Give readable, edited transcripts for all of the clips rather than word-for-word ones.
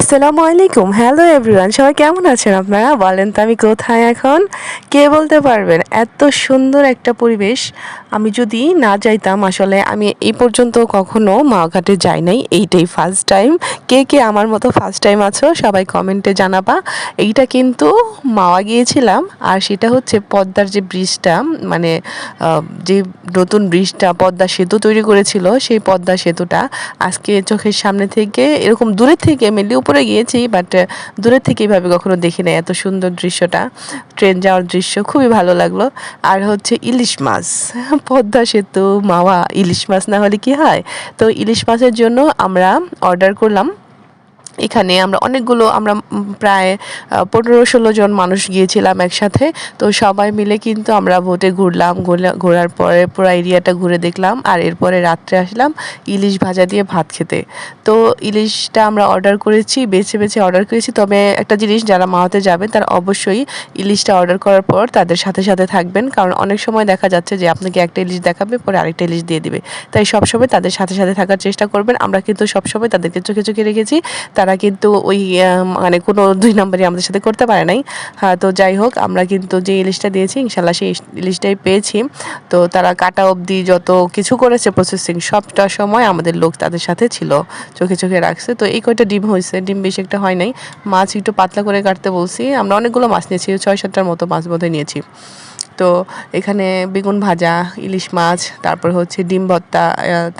আসসালামু আলাইকুম, hello everyone, সবাই কেমন আছেন আপনারা? বলেন তো আমি কোথায় এখন? কে বলতে পারবেন? এত সুন্দর একটা পরিবেশ, আমি যদি না যাইতাম, আসলে আমি এই পর্যন্ত কখনো মাওঘাটে যাই নাই, এইটাই ফার্স্ট টাইম। কে কে আমার মতো ফার্স্ট টাইম আছো সবাই কমেন্টে জানাবা। এইটা কিন্তু মাওয়া গিয়েছিলাম, আর সেটা হচ্ছে পদ্মার যে ব্রিজটা, মানে যে নতুন ব্রিজটা পদ্মা সেতু তৈরি করেছিল, সেই পদ্মা সেতুটা আজকে চোখের সামনে থেকে এরকম দূরের থেকে মেনলি উপরে গিয়েছি, বাট দূরের থেকে এইভাবে কখনো দেখি না এত সুন্দর দৃশ্যটা। ট্রেন যাওয়ার দৃশ্য খুবই ভালো লাগলো। আর হচ্ছে ইলিশ মাছ, পদ্মা সেতু মাওয়া, ইলিশ মাছ না হলে কি হয়? তো ইলিশ মাছের জন্য আমরা অর্ডার করলাম। এখানে আমরা অনেকগুলো, আমরা প্রায় 15-16 জন মানুষ গিয়েছিলাম একসাথে। তো সবাই মিলে কিন্তু আমরা বোটে ঘুরলাম, ঘোরার পরে পুরো এরিয়াটা ঘুরে দেখলাম, আর এরপরে রাত্রে আসলাম ইলিশ ভাজা দিয়ে ভাত খেতে। তো ইলিশটা আমরা অর্ডার করেছি, বেছে বেছে অর্ডার করেছি। তবে একটা জিনিস, যারা মাওয়াতে যাবে তারা অবশ্যই ইলিশটা অর্ডার করার পর তাদের সাথে সাথে থাকবেন, কারণ অনেক সময় দেখা যাচ্ছে যে আপনাকে একটা ইলিশ দেখাবে, পরে আরেকটা ইলিশ দিয়ে দিবে। তাই সবসময় তাদের সাথে সাথে থাকার চেষ্টা করবেন। আমরা কিন্তু সবসময় তাদেরকে চোখে চোখে রেখেছি, তারা কিন্তু ওই মানে কোনো 2 নম্বরই আমাদের সাথে করতে পারে নাই। হ্যাঁ, তো যাই হোক, আমরা কিন্তু যে ইলিশটা দিয়েছি ইনশাল্লাহ সেই ইলিশটাই পেয়েছি। তো তারা কাটা অবধি যত কিছু করেছে প্রসেসিং, সবটা সময় আমাদের লোক তাদের সাথে ছিল, চোখে চোখে রাখছে। তো এই কয়টা ডিম হয়েছে, ডিম বেশি একটা হয় নাই। মাছ একটু পাতলা করে কাটতে বলছি, আমরা অনেকগুলো মাছ নিয়েছি, 6-7টার মতো মাছ বোধহয় নিয়েছি। তো এখানে বেগুন ভাজা, ইলিশ মাছ, তারপর হচ্ছে ডিম ভর্তা,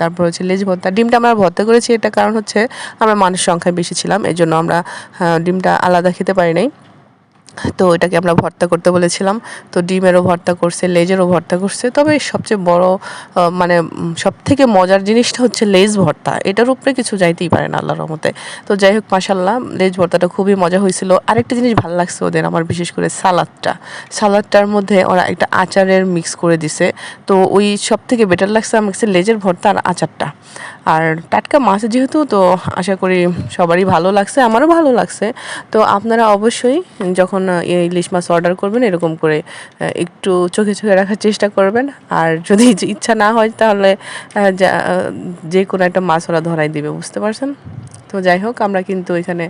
তারপর হচ্ছে লেজ ভর্তা। ডিমটা আমরা ভর্তা করেছি, এটা কারণ হচ্ছে আমরা মানুষ সংখ্যায় বেশি ছিলাম, এই জন্য আমরা ডিমটা আলাদা খেতে পারি নাই। তো এটাকে আমরা ভর্তা করতে বলেছিলাম। তো ডিমেরও ভর্তা করছে, লেজেরও ভর্তা করছে। তবে সবচেয়ে বড় মানে সবথেকে মজার জিনিসটা হচ্ছে লেজ ভর্তা। এটার উপরে কিছু যাইতেই পারে না আল্লাহর রহমতে। তো যাই হোক, মাশাআল্লাহ, লেজ ভর্তাটা খুবই মজা হয়েছিল। আরেকটা জিনিস ভালো লাগছে ওদের আমার, বিশেষ করে সালাদটার মধ্যে ওরা একটা আচারের মিক্স করে দিছে। তো ওই সবথেকে বেটার লাগছে আমার কাছে লেজের ভর্তা আর আচারটা। আর টাটকা মাছ যেহেতু, তো আশা করি সবারই ভালো লাগছে, আমারও ভালো লাগছে। তো আপনারা অবশ্যই যখন ইলিশ মাছ অর্ডার করবেন এরকম করে একটু চোখে চোখে রাখার চেষ্টা করবেন। আর যদি ইচ্ছা না হয় তাহলে যে কোনো একটা মাছ ওরা ধরাই দিবে, বুঝতে পারছেন? তো যাই হোক, আমরা কিন্তু এখানে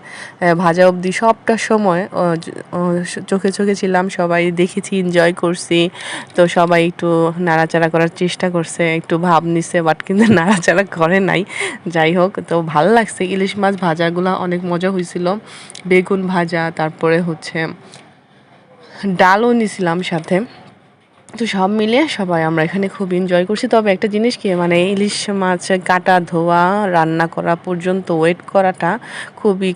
ভাজা অবধি সবটা সময় চোখে চোখে ছিলাম, সবাই দেখেছি, এনজয় করছি। তো সবাই একটু নাড়াচাড়া করার চেষ্টা করছে, একটু ভাব নিছে, বাট কিন্তু নাড়াচাড়া করে নাই। যাই হোক, তো ভালো লাগছে। ইলিশ মাছ ভাজাগুলো অনেক মজা হয়েছিল। বেগুন ভাজা, তারপরে হচ্ছে ডালও নিছিলাম সাথে। তো সব মিলিয়ে সবাই আমরা এখানে খুব এনজয় করছি। তবে একটা জিনিস কি, মানে ইলিশ মাছ কাটা, ধোয়া, রান্না করা পর্যন্ত ওয়েট করাটা খুবই